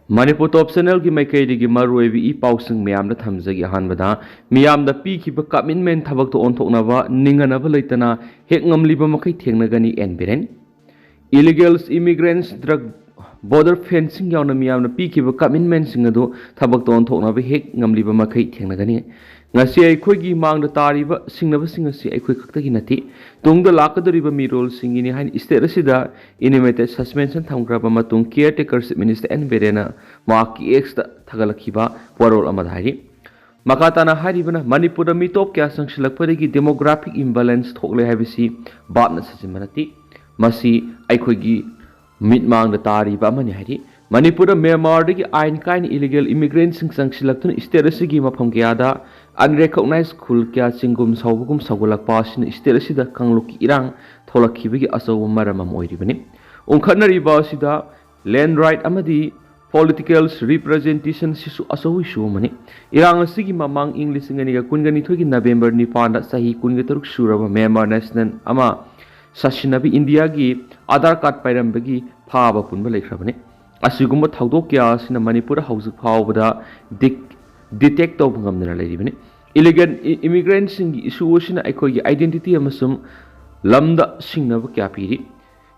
Manipur Top Channel की माइकैदगी मरुओइबि इ पाउसिंग मयामदा थमजगी अहानबदा मियामदा पीखिबा commitment थबक तो ओंथोकनबा निंगनबा लेतना हेक ngamliba मखै थेंगनगनी N Biren Illegals immigrants drug border fencing yauna miyamna pikhiba commitment sing adu thabak to onthoknaba hek ngamliba makhai thengnagani ngasi aikhoigi mangda tariba singnaba sing asi aikhoi khaktagi nati tungda lakadoriba mirol singini hain state asida intimated suspension thamgraba matung caretakers minister N Biren maki ex da thagalakhiba warol amadhari makatana haribana manipur mi top kya sangsilakpadagi demographic imbalance thokle habisi batna sajimanati masi aikhoigi mitmang da tari ba mani hari manipur Myanmar dagi ain kain illegal immigrants sing sangsilaktun state asigi mafam kya da unrecognized khul kya singum saubugum sagulak pasin state asida kangluki irang tholakhibagi asaw maramam oiribani unkhanari ba sida land right amadi political representation sisu asaw issue mani irang asigi mamang english ngani ga kungani thogi November ni panda sahi kunga taruk suraba Myanmar national ama Sashinabi India gi Aadhaar card pairambagi phaba punba leikhrabane asigumba thaudok kya sina Manipur hauzik phawbada detect tawb ngamna leiribane illegal immigrants sing issue sina aikoi gi identity amasum lamda singnaba kya piri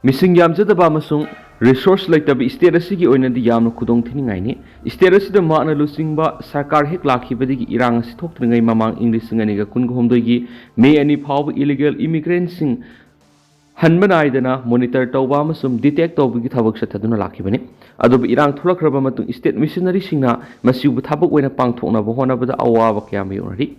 missing yamjadaba amasum resource laitabi state asigi oinadi yamna khudong thiningai ni state asida maana lusingba sarkar hek lakhibadigi irang asi thoktringai mamang english ngani ga kungomdoi gi me ani phawba illegal immigrants sing Hanbanaidana monitor tawba amasum detect tawbagi thabak sathaduna lakhibani adubu irang tholakraba matung state missionary singna masibu thabak oina pangthoknaba honabada awaba kyam yorari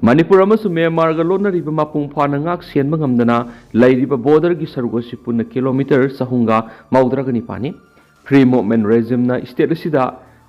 Manipur amasum Myanmar ga lonariba mapung phana ngak sienba ngamdana lairiba border gi sargosi punna kilometer sahunga maudragani pani free movement regime na state asida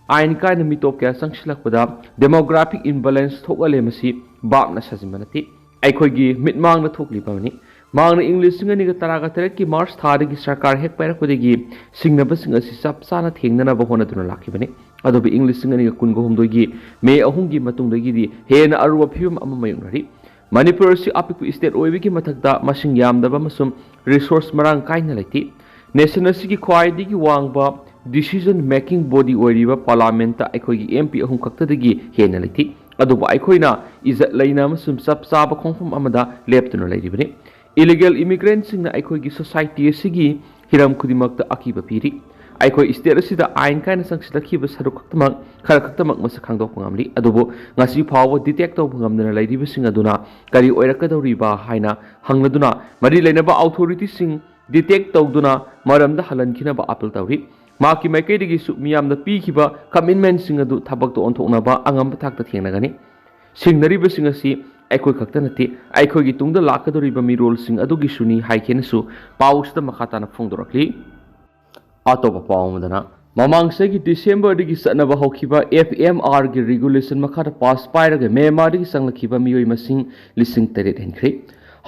ain kaina mitop kya sangsilakpada demographic imbalance thokale masi babna sajimanati aikhoigi mitmang na thokliba ni Mangna English ngani ga taraga tereki March thadagi sarkar hek pairakudagi singnaba sing asi sapsana thengnana ba hona duna lakhibani adobe English ngani ga kungo humdogi me ahungi matungdagi di hena aruwa phium ama mayunari Manipur si apiku state oibigi mathakda masing yamdaba masum resource marang kaina laiti nation asigi khwaidigi wangba decision making body oiriba parliament ta aikhoigi MP ahum khaktadagi hena laiti adobe aikhoina izat laina masum sapsaba khongfum amada leptuna lairibani Illegal immigrants in the Aikogi society sigi hiram kudimakta akiba piri Aiko state asida ain kaina sangsilakiba sarukaktamak kharakaktamak masakangdok pangamli adubo ngasi phawa detect taw pangamdana lairiba sing aduna kari oirakadoriba haina hangladuna mari leinaba authority sing detect tawduna maramda halankhina ba appeal tawri maki maikaidigi su miyamda pikhiba commitment sing adu thabak to onthoknaba angam thakta thengnagani singnariba sing asi aikoi khakta nati aikoi gi tungda lakadoriba mirol sing adugi suni haikenesu pausda makhatana phongdorakli atoba pawmdana mamangse gi December digi sanaba hokhiba FMR gi regulation makhata pass pairaga Myanmar digi sanglakhiba miyoi masing lising teret henkre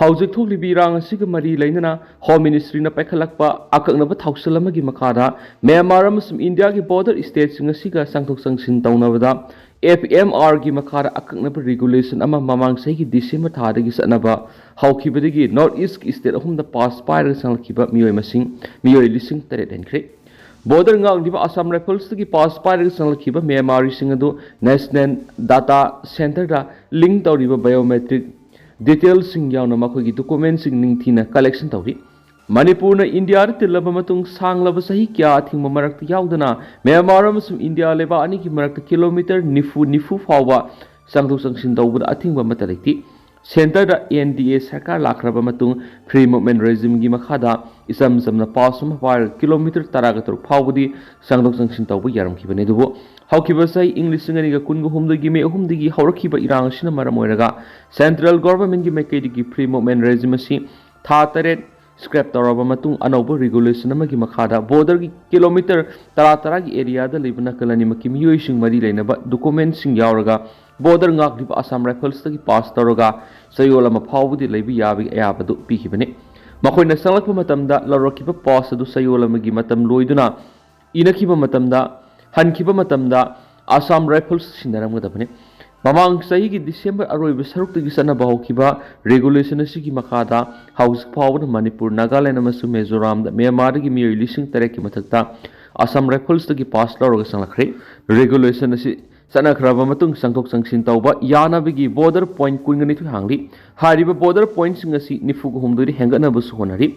hauzik thokli birang asiga mari leinana Home Ministry na paikhalakpa akaknaba thausalama gi makhada Myanmar amasum India gi border states sing asiga sangthok sangsin tawnabada FMR gi makhara akaknaba regulation ama mamang sei gi December thadagi sanaba haukibadagi North East state ahumda pass pair sanglakhiba miyoi masing miyoi lising teret henkre border ngang diba Assam Rifles gi pass pair sanglakhiba Myanmar sing adu National Data Center da link tawriba biometric details sing yauna makhoi gi documents sing ningthina collection tawri Manipur na India tilaba matung sanglaba sahi kya thingma marakta yaudana Myanmar amasum India leba ani ki marakta kilometer nifu fawba sangthok sangsin tawbada athingba matalekti center da NDA sarkar lakraba matung free movement regime gi makhada isam samna pasum par kilometer taraga tur fawbudi sangthok sangsin tawbu yaramkhibane dubo haukiba sai English ngani ga kungo humdagi me humdagi haurakhiba irang sina maram oiraga central government gi maikaidigi free movement regime si tha taret scrap tawraba matung anauba regulation amagi makhada border gi kilometer tara gi area da libna kalani maki miyoi sing mari leinaba documents sing yauraga border ngak diba Assam Rifles tagi pass tawraga sayola ma phawbudi leibi yabi ayabadu pikibane makoina sanglakpa matamda larakiba pass adu sayola magi matam loiduna inakhiba matamda hankiba matamda Assam Rifles sinaramgadabane Mamang sahi gi December aroiba sarukti sanaba hokhiba regulation asigi makhada house power Manipur Nagaland amasu Mizoram da Myanmar gi miyoi lising tarek ki mathakta Assam Rifles tagi pass lauraga sanglakre regulation asi sanakhraba matung sangthok sangsin tawba yanabigi border point kungani thu hangli hariba border point singasi nifugu humduri hengana busu honari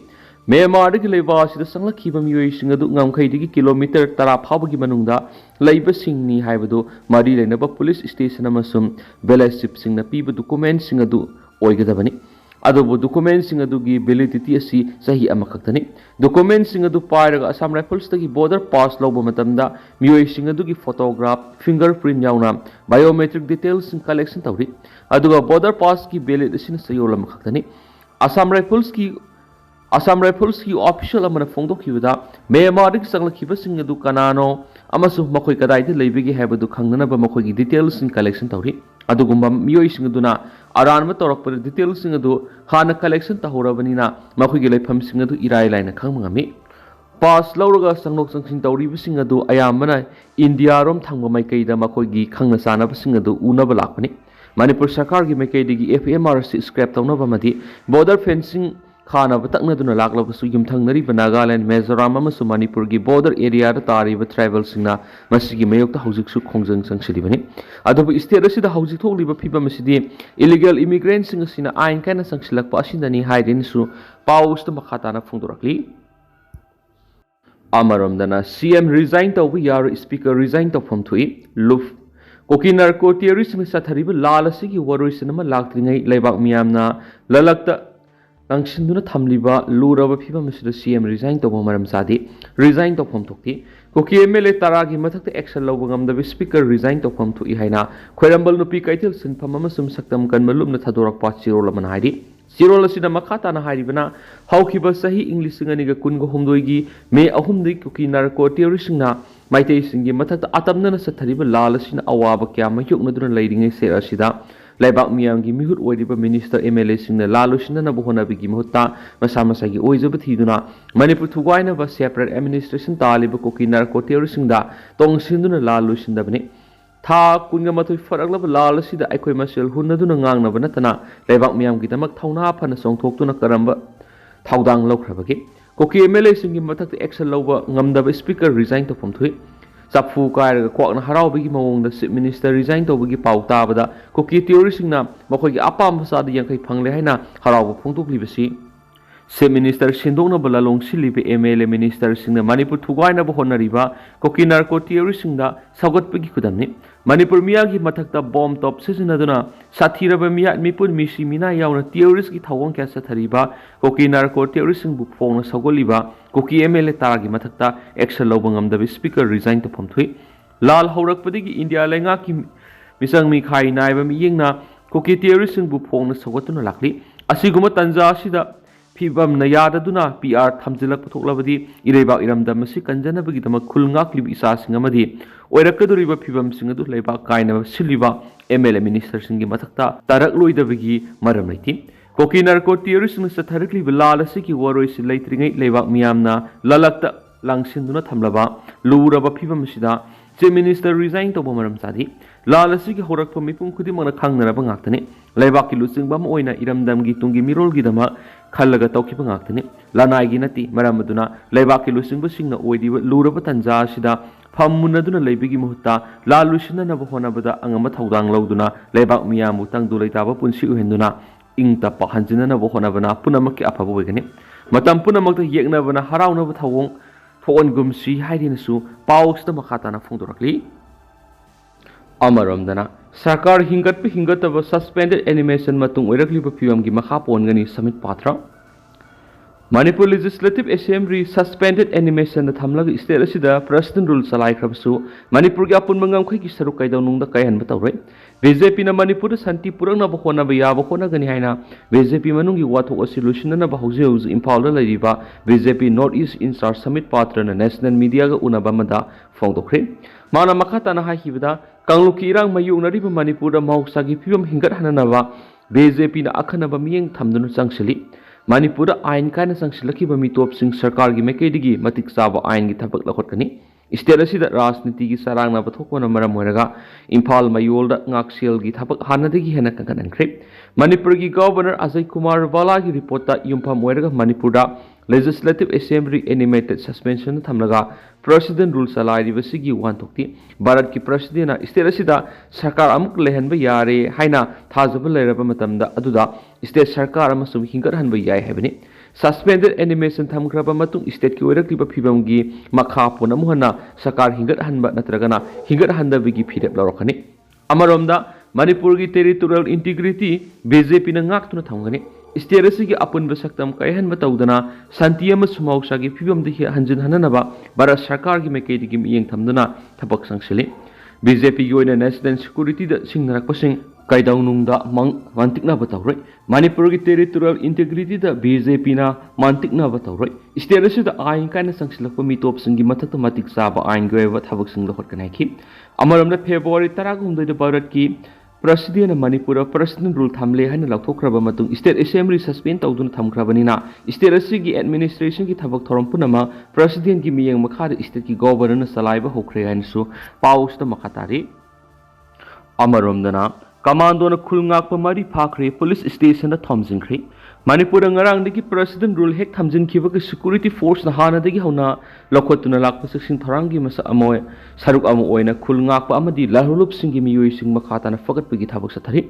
Myanmar dagi leiba asida sanglakhiba miyoi singadu ngamkhaidigi kilometer 10 phawbagi manungda leiba singni haibadu mari leinaba police station amasum village singna piba document singadu oigadabani adobo document singadugi validity asi sahi amakhaktani document singadu pairaga Assam Rifles tagi border pass lawba matamda miyoi singadugi photograph fingerprint yauna biometric details sing collection tawri aduga border pass ki valid asina sayola makhaktani Assam Rifles ki official amana phongdokkhibada Myanmar dik sanglakhiba singadu kanano amasu makhoi kadaide leibigi haibadu khangnanaba makhoigi details sing collection tawri adugumba miyoi singaduna aranma torakpa details singadu hana collection tahurabanina makhoigi leifam singadu irai laina khangmangami pass lauraga sanglok sangsin tawriba singadu ayamana India rom thangba maikaida makhoigi khangna sanaba singadu unaba lakpani Manipur sarkar gi maikaidigi FMRC scrap tawnaba madi border fencing Khana bataknaduna laklabasu yumthangnari Nagaland Mizoram amasu Manipur gi border area da tariba tribal singna masigi mayokta haujiksu khongjang sangsilibani adobu state asida haujik thokliba phiba masidi illegal immigrants singa sina ain kana sangsilakpa asindani hairinsu pawsta makhatana phungdorakli Amaramdana CM resign tawbu yaru speaker resign tawpham thui luf Kuki Terrorists sathariba lalasigi waroisinama laktringai leibak miyamna lalakta Langsinduna thamliba luraba phiba masida CM resign tawba maram sadi resign tawpham thokti Kuki MLA taragi mathakta action lawba ngamdabi speaker resign tawpham thu haina khoirambal nupi kaitel sinpham amasum saktam kanmalumna thadorakpa chirol amana haidi chirol asida makhata na hairibana hawkhiba sahi English singaniga kungo humdoigi me ahumdi Kuki Terrorists na maitei singi mathakta atamna sathariba lalasina awaba kyama yuknaduna leiringai se asida Laibak miyamgi mihut oiriba minister MLA singna lalusina na bohonabigi mahutta masamasagi oizabathiduna Manipur thugaina ba separate administration taliba Kuki Terrorists singda tongsinduna lalusindabani tha kunga mathoi faraglaba lalasida aikoi masel hunnaduna ngangnaba natana laibak miyamgi damak thauna phana songthoktuna karamba thaudang lawkhrabagi Kuki MLA singi mathakta action lawba ngamdaba speaker resign tawpham thui Safu kairaga kwakna Haraobigi mawongda chief minister resign tawbagi pau tabada Kuki Terrorists singna makhoigi apam sadi yankai phangle haina Haraoba phongtoklibasi chief minister sindongna balalong silibe MLA minister singna Manipur thugaina ba honariba Kuki Terrorists singda sagatpagi khudamni Manipur miyagi mathakta bomb top sisinaduna sathiraba miya mipun misi mina yauna terrorist gi thawong kya sathariba Kuki Terrorists singbu phongna sagoliba Kuki MLA taragi mathakta action lawba ngamdabi speaker resign tawpham thui lal haurakpadigi India lenga ki misang mi khai naiba mi yengna Kuki Terrorists singbu phongna sagatuna lakli asiguma tanja asida phibam na yadaduna PR thamjilak puthoklabadi ireibak iramda masi kanjanabagi dama khulngaklibi isa singamadi oirakaduriba phibam singadu leiba kaina siliba MLA minister singi mathakta tarak loidabagi maram laiti Kuki Terrorists na satharikli lalasiki waroisi leitringai leibak miyamna lalakta langsinduna thamlaba luraba phibam sida chief minister resign tawba maram sadi lalasiki horakpa mipum khudimangna khangnaraba ngaktani leibak ki lusingbam oina iramdamgi tungi mirolgi dama khallaga tawkhiba ngaktani lanaigi nati maramaduna leibak ki lusingba singna oidiba luraba tanja sida phammunaduna leibigi muhutta lalusina na honabada angama thaudang lawduna leibak miyamu tangdu leitaba punsi uhenduna ingta pahanjina na honabana punamakki aphaba oigani matam punamakta yeknabana haraunaba thawong thon gumsi haidinasu pawsta makhatana phongdorakli Amaramdana Sarkar hingataba suspended animation matung oirakliba phibamgi makha pongani Samit Patra Manipur Legislative Assembly suspended animation na thamlaga state asida president rule salai khrabsu Manipur gi apun mangam khoi ki saru kaidau nungda kaihan batawre BJP na Manipur santi purangna bahona baya bahona gani haina BJP manungi wathok solution na bahauji hauji Imphal la lariba BJP North East in charge Samit Patra na national media ga unaba mada phongdokre mana makhata na haibida kangluki irang mayunariba Manipur da mausagi phibam hingat hananaba BJP na akhanaba miyeng thamdunu changsili Manipur ain kana sangsilakiba mitop sing sarkar gi mekaidigi matik saba ain gi thabak lakhotkani state asida rajniti gi sarangna bathokona maram hoiraga Imphal mayolda ngaksel gi thabak hanadigi hena kankanankhre Manipur gi governor Ajay Kumar Bala gi report ta yumpham hoiraga Manipur da Legislative Assembly animated suspension thamlaga President rule salairibasigi wanthokti Bharat ki President state asida sarkar amuk lehanba yare haina thajaba leiraba matamda aduda state sarkar amasum hingathanba yai habani suspended animation thamkraba matung state ki oirakliba phibamgi makha punamuhana sarkar hingathanba natragana hingathandabigi phirep lawrakhani Amaromda Manipur ki territorial integrity BJP na ngaktuna thamgani state asigi apunba saktam kaihanba tawdana santi ama sumausa gi phibam de hanjin hananaba Bharat sarkar gi maikei gi miyeng thamduna thabak sangsili BJP gi oina national security da singnarak pasing kaidaunungda mantikna batawroi Manipur gi territorial integrity da BJP na mantikna batawroi state asida ain kana sangsilakpa mitop singi mathakta matik saba ain goeva thabak singla khotkanai ki amaramna February 13 da Bharat ki President Manipur President rule thamle haina laukthokraba matung state assembly suspend tawduna thamkrabanina state asigi administration ki thabak thorom punama president ki miyeng makha state ki governor salaiba hokre hainsu pausta makhatari amaromdana commando na khulngak pamari phakre police station na thomjingkhri Manipur ngarang digi president rule hek thamjin khiba ki security force na hana digi hona lokhotuna lakpa section thorangi masa amoy saruk amo oina khulngak pa amadi lahulup singi miyoi sing makhata na fagat pagi thabak sathari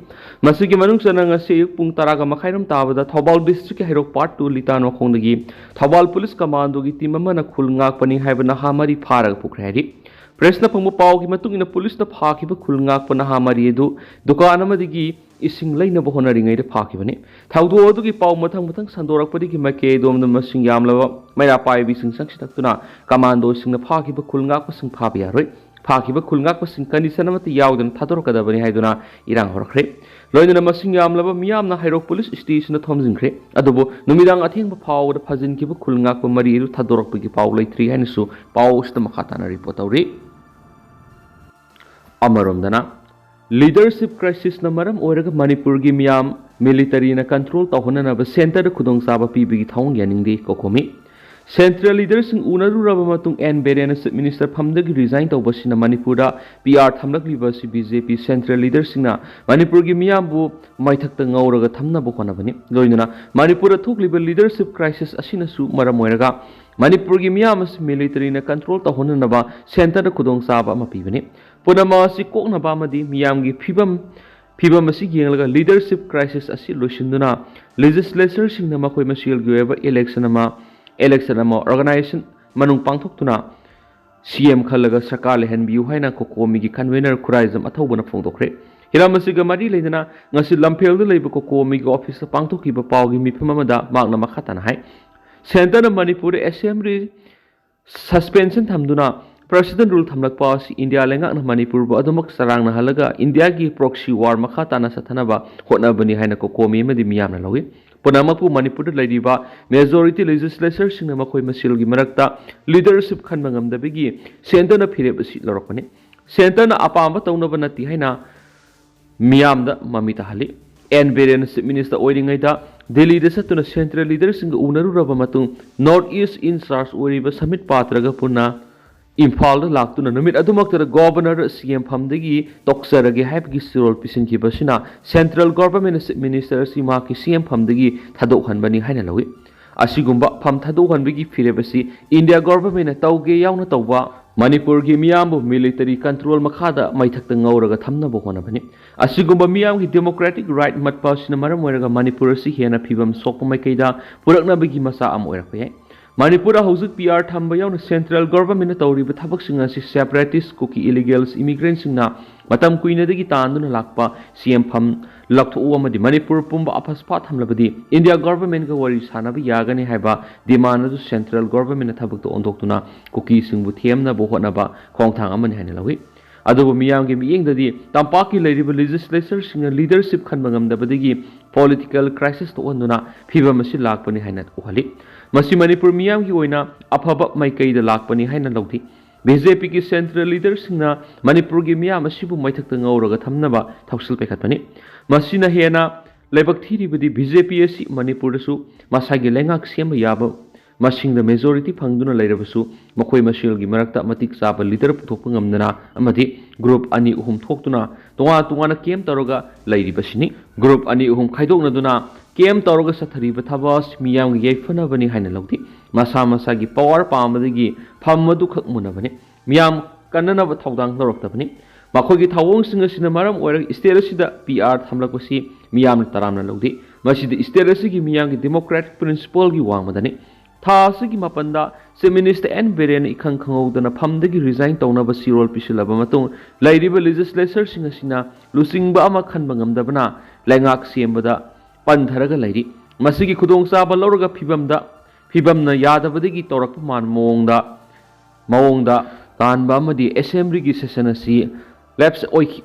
masigi manung sana ngase pung taraga makhairam tabada Thobal district herok part 2 litano khongdagi Thobal police commando gi team amana khulngak pani haiba na hamari pharaga pukhri Press na pangmupaw ki matung ina police na phakiba khulngak pa na hamari edu dukan amadigi ising laina bo honaringai de phakibani thawdo adugi paw mathang sandorak padi ki make dom na masing yamlaba maira pai bi sing sangsituna commando sing na phakiba khulngak pa sing phabi yaroi phakiba khulngak pa sing condition amati yawdan thadorkadabani haiduna irang horkhre loina masing yamlaba miyamna hairok police station na thomjingkhre adubo numidang athengba phawda phajin ki khulngak pa mari edu thadorok pagi paw leitri hainisu paw sta makhata na report awri Amaromdana Leadership crisis na maram oiraga Manipur gi miyam military na control tawhonanaba center da khudong saba pibigi thawng yaningdi kokomi Central leaders in unaru raba matung N Biren minister phamdagi resign tawbasina Manipur da PR thamlakliba si BJP central leaders na Manipur gi miyambu maithakta ngauraga thamna bo konabani loinuna Manipur thokliba leadership crisis asina su maram oiraga Manipur gi miyam military na control tawhonanaba center da khudong saba mapibani Punama si koknaba amadi miyam gi phibam asi yenglaga leadership crisis asi loisinduna legislature singna makoi masil gi eba election ama organization manung pangthoktuna CM khalaga sarkar lehanbiu haina kokomi gi convener khuraizam athobana phongdokre hiramasiga mari leidana ngasi lamphel da leiba kokomi gi office pangthoki ba pawgi mifam amada magna makhatana hai center na Manipur assembly suspension thamduna President rule thamlak pa si India lenga na Manipur ba adumak sarang na halaga India gi proxy war makhata na sathanaba hotna bani haina kokomi madi miyam na lawi punamapu Manipur laidiba majority legislature singna makoi masil gi marakta leadership khan mangam dabigi center na phire basi lorokani center na apamba tawnaba nati haina miyam da mamita hali N Biren minister oiringai da Delhi da satuna central leaders sing unaru raba matung north east in charge oiriba Samit Patraga purna Imphal laktuna numit adumaktara governor CM phamdagi toksaragi haibgi sirol pisinki basina central government minister sima ki CM phamdagi thadokhan bani haina lawi asigumba pham thadokhan bigi firebasi India government tauge yauna tawba Manipur gi miyambu military control makhada maithakta ngauraga thamna bo hona bani asigumba miyam gi democratic right matpa sina maram oiraga Manipur si hena phibam sokpa maikaida purakna bigi masa am oirakpa yai Manipur haujuk PR thamba yauna central government tawriba thabak singa si separatist Kuki illegals immigrants singna matam kuina dagi tanduna lakpa CM pham lakthu amadi Manipur pumba aphaspa thamlabadi India government ga wari sanaba yagani haiba demand du central government thabak to ondoktuna Kuki singbu themna bo honaba khongthang amani haina lawi adubu miyam gi miyengdadi tampaki leiriba legislature singa leadership khanbangam dabadagi political crisis to onduna phiba masi lakpani haina uhali Masi Manipur miyam ki oina aphaba maikei da lakpani haina lawthi BJP ki central leaders na Manipur gi miyam asibu maithakta ngauraga thamnaba thausil pekhatpani masina hena lebak thiri budi BJP asi Manipur su masagi lengak sema yaba masing da majority phangduna leirabasu makoi masil gi marakta matik saba leader puthokpa ngamdana amadi group ani uhum thoktuna tonga na kem taroga leiribasini group ani uhum khaidokna duna ꯀꯦꯝ ꯇꯧꯔꯒ ꯆꯠꯊꯔꯤꯕ ꯊꯕꯛ ꯃꯤꯌꯥꯝꯒꯤ ꯌꯥꯏꯐꯅꯕꯅꯤ ꯍꯥꯏꯅ ꯂꯧꯗꯦ ꯃꯁꯥ ꯃꯁꯥꯒꯤ power ꯄꯥꯝꯕꯗꯒꯤ ꯐꯝ ꯑꯗꯨ ꯈꯛ ꯃꯨꯟꯅꯕꯅꯤ ꯃꯤꯌꯥꯝ ꯀꯟꯅꯅꯕ ꯊꯧꯗꯥꯡ ꯂꯧꯔꯛꯇꯕꯅꯤ ꯃꯈꯣꯏꯒꯤ ꯊꯧꯑꯣꯡꯁꯤꯡ ꯑꯁꯤꯅ ꯃꯔꯝ ꯑꯣꯏꯔꯒ ꯁ꯭ꯇꯦꯠ ꯑꯁꯤꯗ PR ꯊꯝꯂꯛꯄꯁꯤ ꯃꯤꯌꯥꯝꯅ ꯇꯔꯥꯝꯅ ꯂꯧꯗꯦ ꯃꯁꯤꯗ ꯁ꯭ꯇꯦꯠ ꯑꯁꯤꯒꯤ ꯃꯤꯌꯥꯝꯒꯤ ꯗꯦꯃꯣꯀ꯭ꯔꯦꯇꯤꯛ ꯄ꯭ꯔꯤꯟꯁꯤꯄꯜꯒꯤ ꯋꯥꯡꯃꯗꯅꯤ ꯊꯥ ꯑꯁꯤꯒꯤ ꯃꯥꯄꯟꯗ ꯆꯤꯐ ꯃꯤꯅꯤꯁꯇꯔ N Biren इखंग खंगौदना फमदगी रिजाइन तौनब सिरोल पिसिलबा मतुंग लैरिबा लेजिस्लेचरसिंग असिना लुसिंगबा अमा खनबा ngamdabana लैंगाक सेमबदा पंधरगा लैरि मसिगी खुदोंचाबा लौरगा फिबमना यादबदगी तौरकपा मान मवोंगदा तानबा अमदि असेंबलीगी सेशन असि लैप्स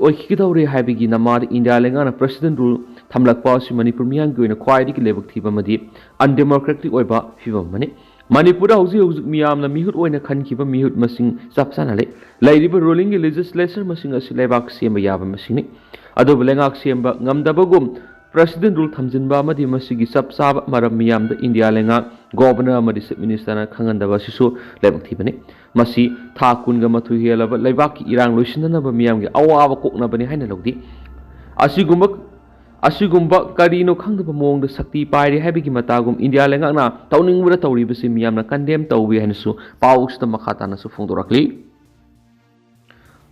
ओइखिगदौरे हाइबगी नमाद इंडिया लेंगाना प्रेसिडेंट रूल थमलकपा असि मणिपुर मियांगी ओइना ख्वाइदगी लेबक थीबमदि अनडेमोक्रेटिक ओइबा फिबमनि मणिपुर हौजिक मियामना मिहुत ओइना खनखिबा मिहुत मसिंग चपसानाले लैरिबा रूलिंग लेजिस्लेचर मसिंग असि लेबाक सेम याबा मसिंगनि अदुब लेंगाक सेमबा ngamdabagum प्रेसिडेंट रूल थमजिनबा अमदि मसिगी चपसाबा मरम मियामदा इंडिया लेंगा गवर्नर अमदि चीफ मिनिस्टर ना खंगंदबा सिसु लेबक थीबनि मसि था कुनगा मथु हेलबा लेबाकी इरांग लोइसिननबा मियामगी अवाबा कोकनबनि हाइना लौदि असिगुम्बा करीनो खंगदबा मोंगदा शक्ति पाइरे हाइबगी मतागुम इंडिया लेंगाना तौनिंगबदा तौरिबसि मियामना कंडेम तौबि हाइनसु पाउसदा मखातानासु फोंदोरकलि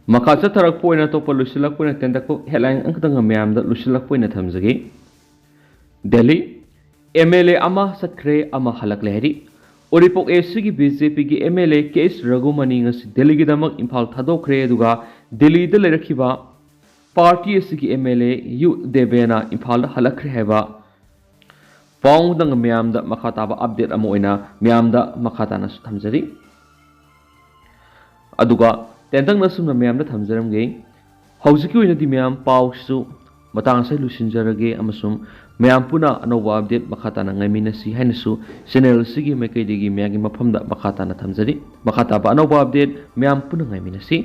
मखा चथरक पोइना तोप लुसिलक पोइना तेंदको हेडलाइन अंकदंग म्यामदा लुसिलक पोइना थमजगी दिल्ली MLA अमा चटkhre अमा हलकले हरि ओरिपोक एसगी बीजेपी की MLA केस रघुमनी ngasi दिल्ली की दमक इम्फाल थादोखरे दुगा दिल्ली द लेरखिबा पार्टी एसगी MLA यु देबेना इम्फाल हलकरे हेबा पाउंदंग म्यामदा मखाताबा अपडेट अमा ओइना म्यामदा मखातानासु थमजरी अदुगा तेंतंग नसुमना म्यामदा थमजरमगे हौजिकी ओइनादि म्याम पाउसु मतांगसै लुसिनजरगे अमसुम म्याम पुना अनौबा update मखाताना ngaiminasi hainasu channel sigi maikaidigi म्यागी मफमदा मखाताना थमजरी मखाताबा अनौबा अपडेट म्याम पुना ngaiminasi